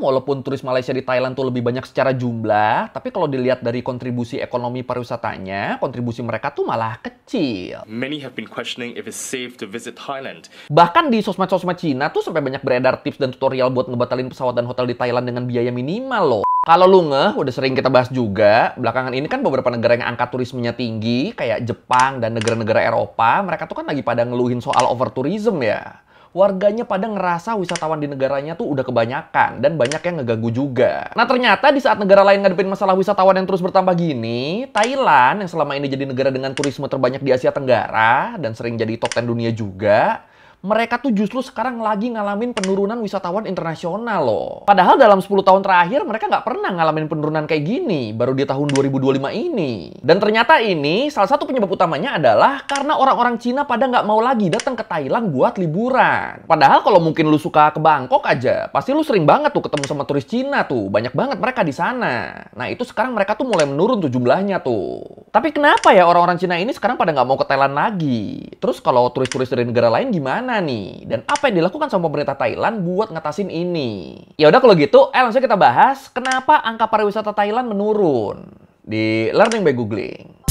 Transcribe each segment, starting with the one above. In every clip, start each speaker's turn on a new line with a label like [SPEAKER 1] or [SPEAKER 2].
[SPEAKER 1] walaupun turis Malaysia di Thailand tuh lebih banyak secara jumlah, tapi kalau dilihat dari kontribusi ekonomi pariwisatanya, kontribusi mereka tuh malah kecil.
[SPEAKER 2] Many have been questioning if it's safe to visit Thailand.
[SPEAKER 1] Bahkan di sosmed-sosmed Cina tuh sampai banyak beredar tips dan tutorial buat ngebatalin pesawat dan hotel di Thailand dengan biaya minimal loh. Kalau lu udah sering kita bahas juga, belakangan ini kan beberapa negara yang angka turismenya tinggi, kayak Jepang dan negara-negara Eropa, mereka tuh kan lagi pada ngeluhin soal overtourism ya. Warganya pada ngerasa wisatawan di negaranya tuh udah kebanyakan dan banyak yang ngeganggu juga. Nah ternyata di saat negara lain ngadepin masalah wisatawan yang terus bertambah gini, Thailand yang selama ini jadi negara dengan turisme terbanyak di Asia Tenggara dan sering jadi top 10 dunia juga, mereka tuh justru sekarang lagi ngalamin penurunan wisatawan internasional loh. Padahal dalam 10 tahun terakhir mereka nggak pernah ngalamin penurunan kayak gini, baru di tahun 2025 ini. Dan ternyata ini salah satu penyebab utamanya adalah karena orang-orang Cina pada nggak mau lagi datang ke Thailand buat liburan. Padahal kalau mungkin lu suka ke Bangkok aja, pasti lu sering banget tuh ketemu sama turis Cina tuh. Banyak banget mereka di sana. Nah itu sekarang mereka tuh mulai menurun tuh jumlahnya tuh. Tapi kenapa ya orang-orang Cina ini sekarang pada nggak mau ke Thailand lagi? Terus kalau turis-turis dari negara lain gimana nih? Dan apa yang dilakukan sama pemerintah Thailand buat ngatasin ini? Ya udah kalau gitu, langsung kita bahas kenapa angka pariwisata Thailand menurun di Learning by Googling.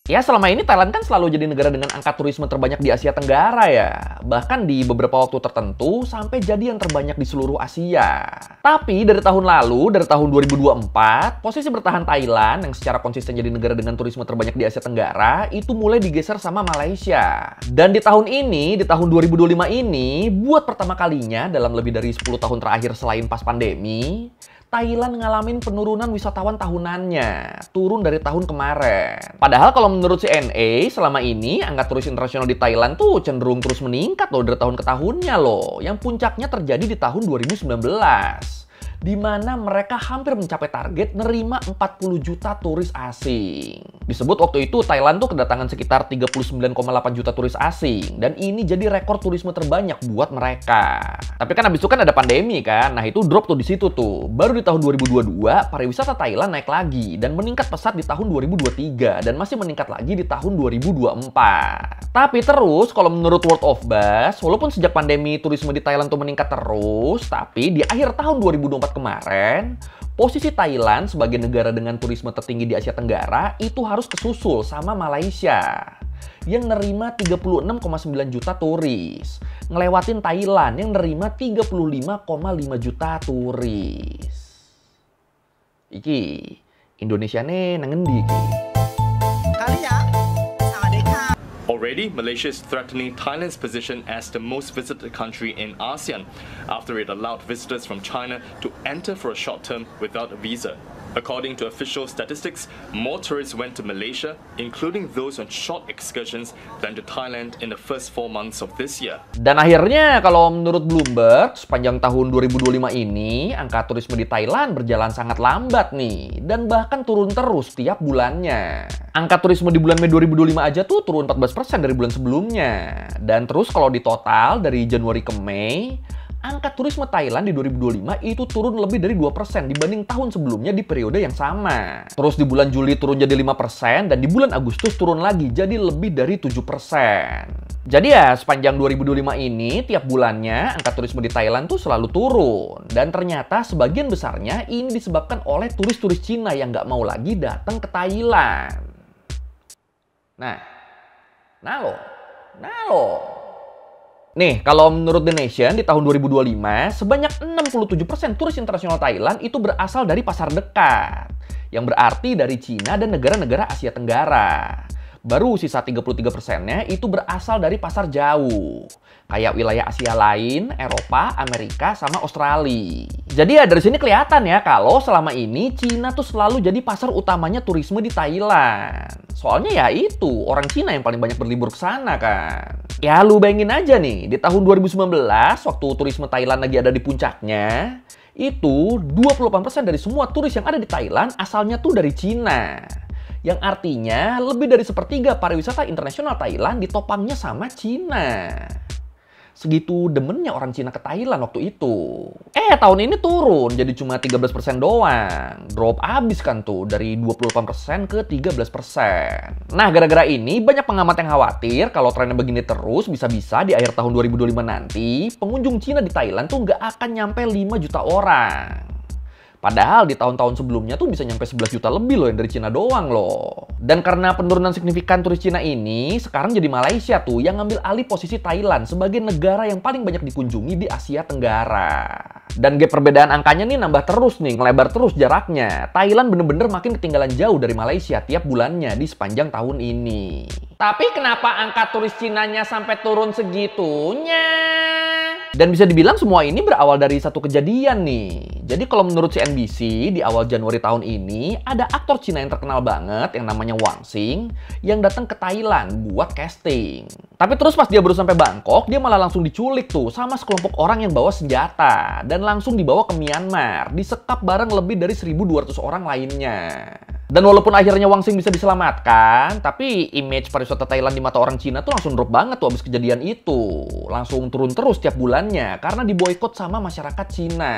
[SPEAKER 1] Ya selama ini Thailand kan selalu jadi negara dengan angka turisme terbanyak di Asia Tenggara ya. Bahkan di beberapa waktu tertentu sampai jadi yang terbanyak di seluruh Asia. Tapi dari tahun lalu, dari tahun 2024, posisi bertahan Thailand yang secara konsisten jadi negara dengan turisme terbanyak di Asia Tenggara itu mulai digeser sama Malaysia. Dan di tahun ini, di tahun 2025 ini, buat pertama kalinya dalam lebih dari 10 tahun terakhir selain pas pandemi, Thailand ngalamin penurunan wisatawan tahunannya, turun dari tahun kemarin. Padahal kalau menurut CNA, selama ini angka turis internasional di Thailand tuh cenderung terus meningkat loh dari tahun ke tahunnya loh. Yang puncaknya terjadi di tahun 2019. Di mana mereka hampir mencapai target nerima 40 juta turis asing. Disebut waktu itu Thailand tuh kedatangan sekitar 39,8 juta turis asing. Dan ini jadi rekor turisme terbanyak buat mereka. Tapi kan abis itu kan ada pandemi kan. Nah itu drop tuh di situ tuh. Baru di tahun 2022 pariwisata Thailand naik lagi. Dan meningkat pesat di tahun 2023. Dan masih meningkat lagi di tahun 2024. Tapi terus kalau menurut World of Buzz, walaupun sejak pandemi turisme di Thailand tuh meningkat terus. Tapi di akhir tahun 2024 kemarin, posisi Thailand sebagai negara dengan turisme tertinggi di Asia Tenggara itu harus kesusul sama Malaysia yang nerima 36,9 juta turis. Ngelewatin Thailand yang nerima 35,5 juta turis. Iki, Indonesia nih nangendi iki.
[SPEAKER 2] Already, Malaysia is threatening Thailand's position as the most visited country in ASEAN after it allowed visitors from China to enter for a short term without a visa. According to official statistics, more tourists went to Malaysia, including those on short excursions, than to Thailand in the first 4 months of this year.
[SPEAKER 1] Dan akhirnya kalau menurut Bloomberg, sepanjang tahun 2025 ini, angka turisme di Thailand berjalan sangat lambat nih. Dan bahkan turun terus tiap bulannya. Angka turisme di bulan Mei 2025 aja tuh turun 14% dari bulan sebelumnya. Dan terus kalau di total dari Januari ke Mei, angka turisme Thailand di 2025 itu turun lebih dari 2% dibanding tahun sebelumnya di periode yang sama. Terus di bulan Juli turun jadi 5% dan di bulan Agustus turun lagi jadi lebih dari 7%. Jadi ya sepanjang 2025 ini tiap bulannya angka turisme di Thailand tuh selalu turun. Dan ternyata sebagian besarnya ini disebabkan oleh turis-turis Cina yang nggak mau lagi datang ke Thailand. Nah loh. Nih, kalau menurut The Nation, di tahun 2025, sebanyak 67% turis internasional Thailand itu berasal dari pasar dekat. Yang berarti dari Cina dan negara-negara Asia Tenggara. Baru sisa 33%-nya itu berasal dari pasar jauh. Kayak wilayah Asia lain, Eropa, Amerika, sama Australia. Jadi ya dari sini kelihatan ya kalau selama ini Cina tuh selalu jadi pasar utamanya turisme di Thailand. Soalnya ya itu, orang Cina yang paling banyak berlibur ke sana kan. Ya lu bayangin aja nih, di tahun 2019 waktu turisme Thailand lagi ada di puncaknya, itu 28% dari semua turis yang ada di Thailand asalnya tuh dari Cina. Yang artinya lebih dari sepertiga pariwisata internasional Thailand ditopangnya sama Cina. Segitu demennya orang Cina ke Thailand waktu itu. Tahun ini turun jadi cuma 13% doang. Drop abis kan tuh dari 28% ke 13%. Nah, gara-gara ini banyak pengamat yang khawatir kalau trennya begini terus bisa-bisa di akhir tahun 2025 nanti pengunjung Cina di Thailand tuh nggak akan nyampe 5 juta orang. Padahal di tahun-tahun sebelumnya tuh bisa nyampe 11 juta lebih loh yang dari Cina doang loh. Dan karena penurunan signifikan turis Cina ini, sekarang jadi Malaysia tuh yang ngambil alih posisi Thailand sebagai negara yang paling banyak dikunjungi di Asia Tenggara. Dan gap perbedaan angkanya nih nambah terus nih, melebar terus jaraknya. Thailand bener-bener makin ketinggalan jauh dari Malaysia tiap bulannya di sepanjang tahun ini. Tapi kenapa angka turis Cinanya sampai turun segitunya? Dan bisa dibilang semua ini berawal dari satu kejadian nih. Jadi kalau menurut CNBC, di awal Januari tahun ini, ada aktor Cina yang terkenal banget yang namanya Wang Xing yang datang ke Thailand buat casting. Tapi terus pas dia baru sampai Bangkok, dia malah langsung diculik tuh sama sekelompok orang yang bawa senjata. Dan langsung dibawa ke Myanmar, disekap bareng lebih dari 1.200 orang lainnya. Dan walaupun akhirnya Wang Xing bisa diselamatkan, tapi image pariwisata Thailand di mata orang Cina tuh langsung drop banget tuh abis kejadian itu. Langsung turun terus tiap bulannya karena diboikot sama masyarakat Cina.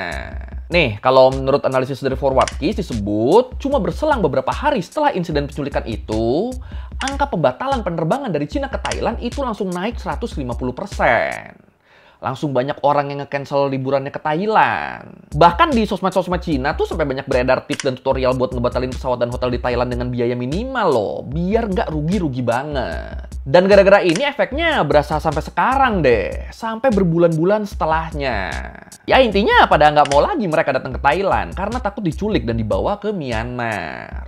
[SPEAKER 1] Nih, kalau menurut analisis dari Forward Keys disebut, cuma berselang beberapa hari setelah insiden penculikan itu, angka pembatalan penerbangan dari Cina ke Thailand itu langsung naik 150%. Langsung banyak orang yang nge-cancel liburannya ke Thailand. Bahkan di sosmed-sosmed Cina tuh sampai banyak beredar tips dan tutorial buat ngebatalin pesawat dan hotel di Thailand dengan biaya minimal loh, biar nggak rugi-rugi banget. Dan gara-gara ini efeknya berasa sampai sekarang deh, sampai berbulan-bulan setelahnya. Ya intinya pada nggak mau lagi mereka datang ke Thailand karena takut diculik dan dibawa ke Myanmar.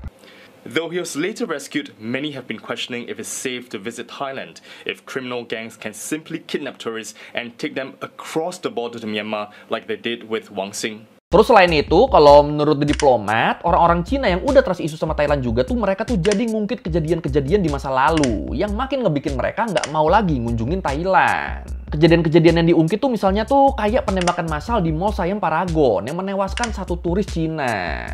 [SPEAKER 2] Though he was later rescued, many have been questioning if it's safe to visit Thailand, if criminal gangs can simply kidnap tourists and take them across the border to Myanmar like they did with Wang Xing.
[SPEAKER 1] Terus selain itu, kalau menurut The Diplomat, orang-orang Cina yang udah trust isu sama Thailand juga tuh mereka tuh jadi ngungkit kejadian-kejadian di masa lalu yang makin ngebikin mereka nggak mau lagi ngunjungin Thailand. Kejadian-kejadian yang diungkit tuh misalnya tuh kayak penembakan massal di Mall Siam Paragon yang menewaskan satu turis Cina.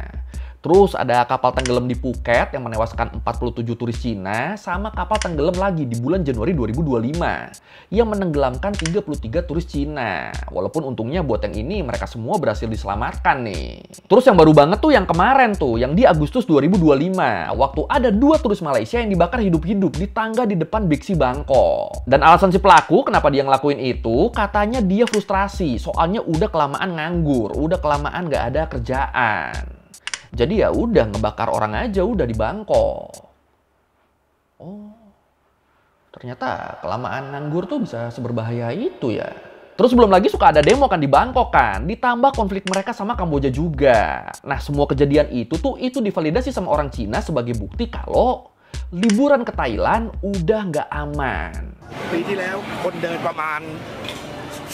[SPEAKER 1] Terus ada kapal tenggelam di Phuket yang menewaskan 47 turis Cina, sama kapal tenggelam lagi di bulan Januari 2025 yang menenggelamkan 33 turis Cina. Walaupun untungnya buat yang ini mereka semua berhasil diselamatkan nih. Terus yang baru banget tuh yang kemarin tuh, yang di Agustus 2025, waktu ada 2 turis Malaysia yang dibakar hidup-hidup di tangga di depan Big C Bangkok. Dan alasan si pelaku kenapa dia ngelakuin itu, katanya dia frustrasi, soalnya udah kelamaan nganggur, udah kelamaan gak ada kerjaan. Jadi ya udah ngebakar orang aja udah di Bangkok. Oh, ternyata kelamaan nganggur tuh bisa seberbahaya itu ya. Terus belum lagi suka ada demo kan di Bangkok kan, ditambah konflik mereka sama Kamboja juga. Nah semua kejadian itu divalidasi sama orang Cina sebagai bukti kalau liburan ke Thailand udah nggak aman.
[SPEAKER 3] ปีที่แล้วคนเดินประมาณ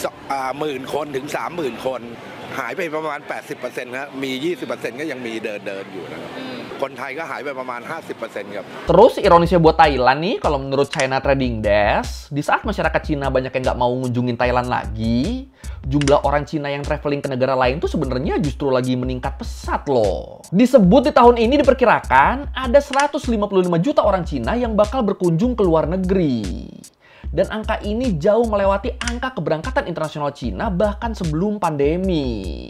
[SPEAKER 3] 10,000 คนถึง 30,000 คน หายไปประมาณ 80% ครับมี 20% ก็ยังมีเดินอยู่นะครับคนไทยก็หายไปประมาณ 50% ครับ
[SPEAKER 1] Terus ironisnya buat Thailand nih, kalau menurut China Trading Desk, di saat masyarakat Cina banyak yang nggak mau ngunjungin Thailand lagi, jumlah orang Cina yang traveling ke negara lain tuh sebenarnya justru lagi meningkat pesat loh. Disebut di tahun ini diperkirakan ada 155 juta orang Cina yang bakal berkunjung ke luar negeri. Dan angka ini jauh melewati angka keberangkatan internasional Cina bahkan sebelum pandemi.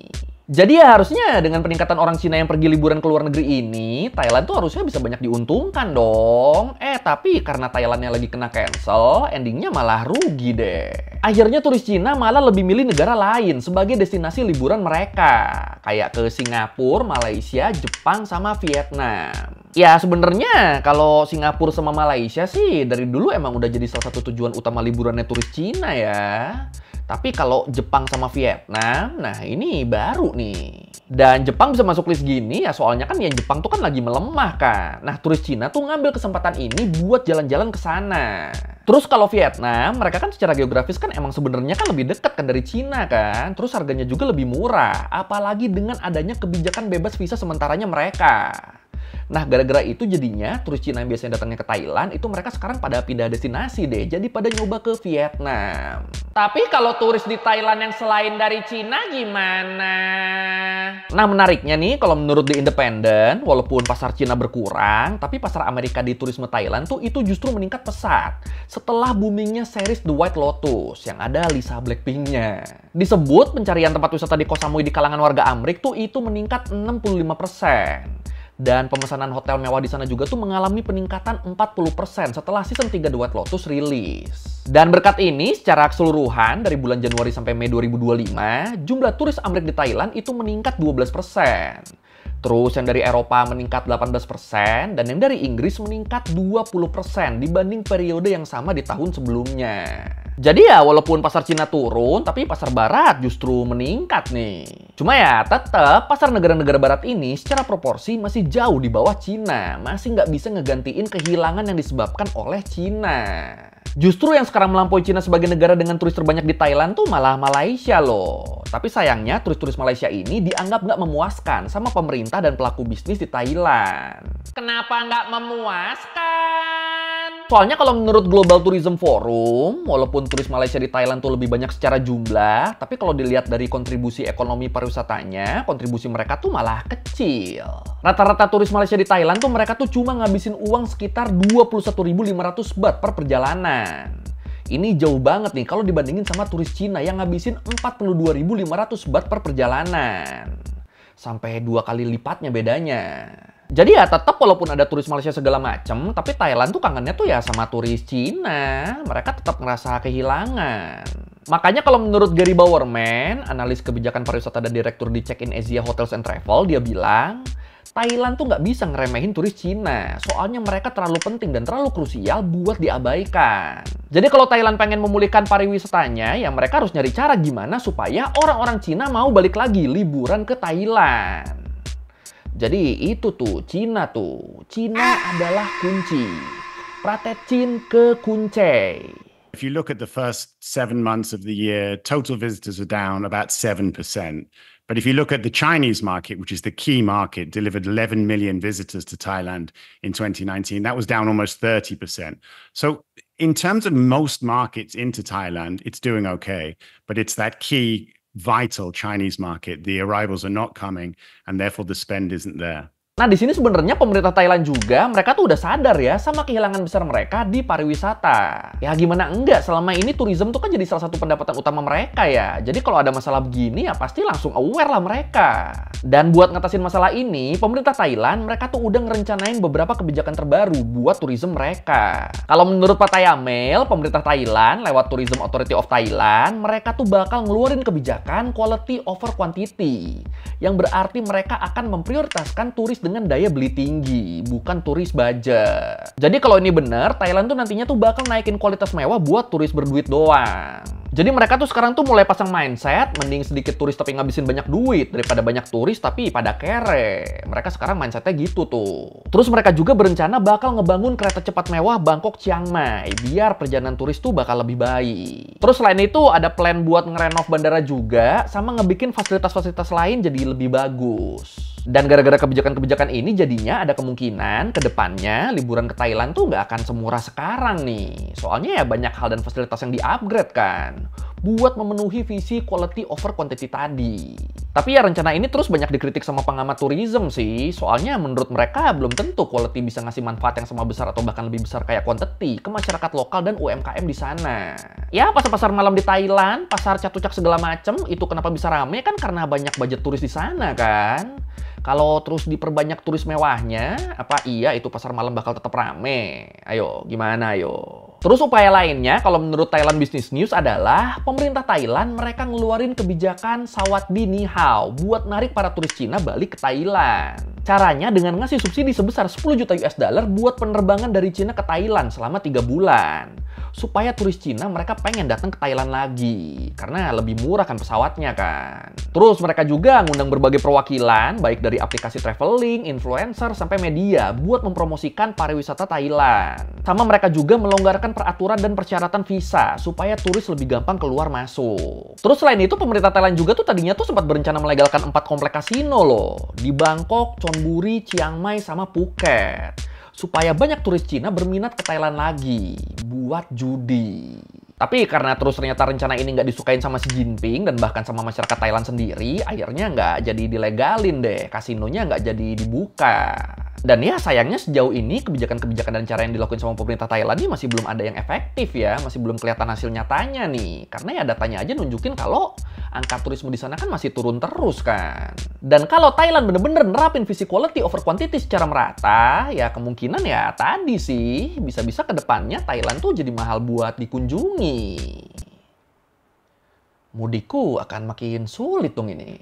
[SPEAKER 1] Jadi ya harusnya dengan peningkatan orang Cina yang pergi liburan ke luar negeri ini, Thailand tuh harusnya bisa banyak diuntungkan dong. Tapi karena Thailandnya lagi kena cancel, endingnya malah rugi deh. Akhirnya turis Cina malah lebih milih negara lain sebagai destinasi liburan mereka. Kayak ke Singapura, Malaysia, Jepang, sama Vietnam. Ya sebenarnya kalau Singapura sama Malaysia sih dari dulu emang udah jadi salah satu tujuan utama liburannya turis Cina ya. Tapi kalau Jepang sama Vietnam, nah ini baru nih. Dan Jepang bisa masuk list gini ya soalnya kan ya Jepang tuh kan lagi melemah kan. Nah turis Cina tuh ngambil kesempatan ini buat jalan-jalan ke sana. Terus kalau Vietnam, mereka kan secara geografis kan emang sebenarnya kan lebih dekat kan dari Cina kan. Terus harganya juga lebih murah, apalagi dengan adanya kebijakan bebas visa sementaranya mereka. Nah, gara-gara itu jadinya turis Cina yang biasanya datangnya ke Thailand, itu mereka sekarang pada pindah destinasi deh. Jadi pada nyoba ke Vietnam. Tapi kalau turis di Thailand yang selain dari Cina gimana? Nah, menariknya nih, kalau menurut The Independent, walaupun pasar Cina berkurang, tapi pasar Amerika di turisme Thailand tuh itu justru meningkat pesat. Setelah boomingnya series The White Lotus, yang ada Lisa Blackpink-nya. Disebut pencarian tempat wisata di Koh Samui di kalangan warga Amrik tuh itu meningkat 65%. Dan pemesanan hotel mewah di sana juga tuh mengalami peningkatan 40% setelah season 3 The White Lotus rilis. Dan berkat ini, secara keseluruhan dari bulan Januari sampai Mei 2025, jumlah turis Amrik di Thailand itu meningkat 12%. Terus yang dari Eropa meningkat 18%, dan yang dari Inggris meningkat 20% dibanding periode yang sama di tahun sebelumnya. Jadi ya walaupun pasar Cina turun, tapi pasar Barat justru meningkat nih. Cuma ya tetap pasar negara-negara Barat ini secara proporsi masih jauh di bawah Cina. Masih nggak bisa ngegantiin kehilangan yang disebabkan oleh Cina. Justru yang sekarang melampaui Cina sebagai negara dengan turis terbanyak di Thailand tuh malah Malaysia loh. Tapi sayangnya turis-turis Malaysia ini dianggap nggak memuaskan sama pemerintah dan pelaku bisnis di Thailand. Kenapa nggak memuaskan? Soalnya kalau menurut Global Tourism Forum, walaupun turis Malaysia di Thailand tuh lebih banyak secara jumlah, tapi kalau dilihat dari kontribusi ekonomi pariwisatanya, kontribusi mereka tuh malah kecil. Rata-rata turis Malaysia di Thailand tuh mereka tuh cuma ngabisin uang sekitar 21.500 baht per perjalanan. Ini jauh banget nih kalau dibandingin sama turis Cina yang ngabisin 42.500 baht per perjalanan. Sampai 2 kali lipatnya bedanya. Jadi ya tetap walaupun ada turis Malaysia segala macem, tapi Thailand tuh kangennya tuh ya sama turis Cina. Mereka tetap ngerasa kehilangan. Makanya kalau menurut Gary Bowerman, analis kebijakan pariwisata dan direktur di Check-in Asia Hotels and Travel, dia bilang, Thailand tuh nggak bisa ngeremehin turis Cina. Soalnya mereka terlalu penting dan terlalu krusial buat diabaikan. Jadi kalau Thailand pengen memulihkan pariwisatanya, ya mereka harus nyari cara gimana supaya orang-orang Cina mau balik lagi liburan ke Thailand. Jadi itu tuh, Cina tuh. Cina adalah kunci. Pratetchin ke kunci.
[SPEAKER 4] If you look at the first 7 months of the year, total visitors are down about 7%. But if you look at the Chinese market, which is the key market, delivered 11 million visitors to Thailand in 2019. That was down almost 30%. So in terms of most markets into Thailand, it's doing okay. But it's that key vital Chinese market. The arrivals are not coming and therefore the spend isn't there.
[SPEAKER 1] Nah, di sini sebenarnya pemerintah Thailand juga, mereka tuh udah sadar ya sama kehilangan besar mereka di pariwisata. Ya gimana enggak, selama ini tourism tuh kan jadi salah satu pendapatan utama mereka ya. Jadi kalau ada masalah begini ya pasti langsung aware lah mereka. Dan buat ngatasin masalah ini, pemerintah Thailand mereka tuh udah ngerencanain beberapa kebijakan terbaru buat tourism mereka. Kalau menurut Pak Tayamel, pemerintah Thailand lewat Tourism Authority of Thailand, mereka tuh bakal ngeluarin kebijakan quality over quantity. Yang berarti mereka akan memprioritaskan turis dengan daya beli tinggi, bukan turis budget. Jadi kalau ini benar, Thailand tuh nantinya tuh bakal naikin kualitas mewah buat turis berduit doang. Jadi mereka tuh sekarang tuh mulai pasang mindset, mending sedikit turis tapi ngabisin banyak duit, daripada banyak turis tapi pada kere. Mereka sekarang mindsetnya gitu tuh. Terus mereka juga berencana bakal ngebangun kereta cepat mewah Bangkok Chiang Mai, biar perjalanan turis tuh bakal lebih baik. Terus selain itu ada plan buat ngerenov bandara juga, sama ngebikin fasilitas-fasilitas lain jadi lebih bagus. Dan gara-gara kebijakan-kebijakan ini jadinya ada kemungkinan ke depannya liburan ke Thailand tuh nggak akan semurah sekarang nih. Soalnya ya banyak hal dan fasilitas yang di-upgrade kan buat memenuhi visi quality over quantity tadi. Tapi ya rencana ini terus banyak dikritik sama pengamat tourism sih. Soalnya menurut mereka belum tentu quality bisa ngasih manfaat yang sama besar atau bahkan lebih besar kayak quantity ke masyarakat lokal dan UMKM di sana. Ya pasar-pasar malam di Thailand, pasar Chatuchak segala macem, itu kenapa bisa rame kan karena banyak budget turis di sana kan. Kalau terus diperbanyak turis mewahnya, apa iya itu pasar malam bakal tetap rame? Ayo, gimana ayo? Terus upaya lainnya, kalau menurut Thailand Business News adalah pemerintah Thailand mereka ngeluarin kebijakan Sawadee Ni Hao buat narik para turis Cina balik ke Thailand. Caranya dengan ngasih subsidi sebesar 10 juta US dollar buat penerbangan dari Cina ke Thailand selama 3 bulan. supaya turis Cina mereka pengen datang ke Thailand lagi. Karena lebih murah kan pesawatnya kan. Terus mereka juga ngundang berbagai perwakilan, baik dari aplikasi traveling, influencer, sampai media buat mempromosikan pariwisata Thailand. Sama mereka juga melonggarkan peraturan dan persyaratan visa supaya turis lebih gampang keluar masuk. Terus selain itu pemerintah Thailand juga tuh tadinya tuh sempat berencana melegalkan 4 komplek kasino loh. Di Bangkok, Chonburi, Chiang Mai, sama Phuket. Supaya banyak turis Cina berminat ke Thailand lagi buat judi. Tapi karena terus ternyata rencana ini nggak disukain sama Xi Jinping dan bahkan sama masyarakat Thailand sendiri, akhirnya nggak jadi dilegalin deh, kasinonya nggak jadi dibuka. Dan ya sayangnya sejauh ini kebijakan-kebijakan dan cara yang dilakukan sama pemerintah Thailand ini masih belum ada yang efektif ya, masih belum kelihatan hasil nyatanya nih. Karena ya datanya aja nunjukin kalau angka turisme di sana kan masih turun terus kan. Dan kalau Thailand bener-bener nerapin visi quality over quantity secara merata, ya kemungkinan ya tadi sih, bisa-bisa ke depannya Thailand tuh jadi mahal buat dikunjungi. Mudikku akan makin sulit dong ini.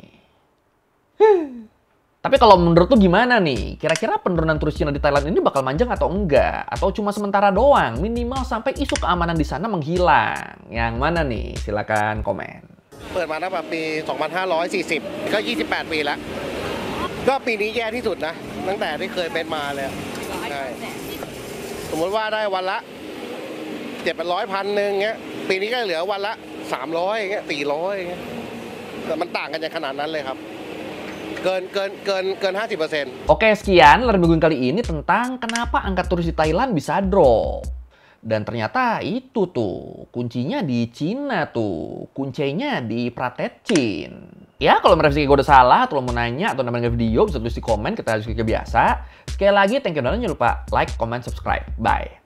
[SPEAKER 1] Tapi kalau menurut tuh gimana nih? Kira-kira penurunan turis Cina di Thailand ini bakal manjang atau enggak? Atau cuma sementara doang, minimal sampai isu keamanan di sana menghilang? Yang mana nih? Silakan komen.
[SPEAKER 5] เปิดมาตั้งแต่ปี 2540 ก็ 28 ปีแล้ว ก็ปีนี้แย่ที่สุดนะ ตั้งแต่ที่เคยเป็นมาเลยใช่สมมติว่าได้วันละ 700 พันหนึ่งเงี้ย ปีนี้ก็เหลือวันละ 300 อย่างเงี้ย 400 อย่างเงี้ย แต่มันต่างกันอย่างขนาดนั้นเลยครับ เกิน 50%.
[SPEAKER 1] Oke, sekian Ler Mingguin kali ini tentang kenapa angka turis di Thailand bisa drop. Dan ternyata itu tuh, kuncinya di Cina tuh. Kuncinya di Pratetchin. Ya, kalau merevisi gue udah salah, atau lo mau nanya, atau nambahin video, bisa tulis di komen, kita diskusi biasa. Sekali lagi, thank you dan jangan lupa like, comment, subscribe. Bye.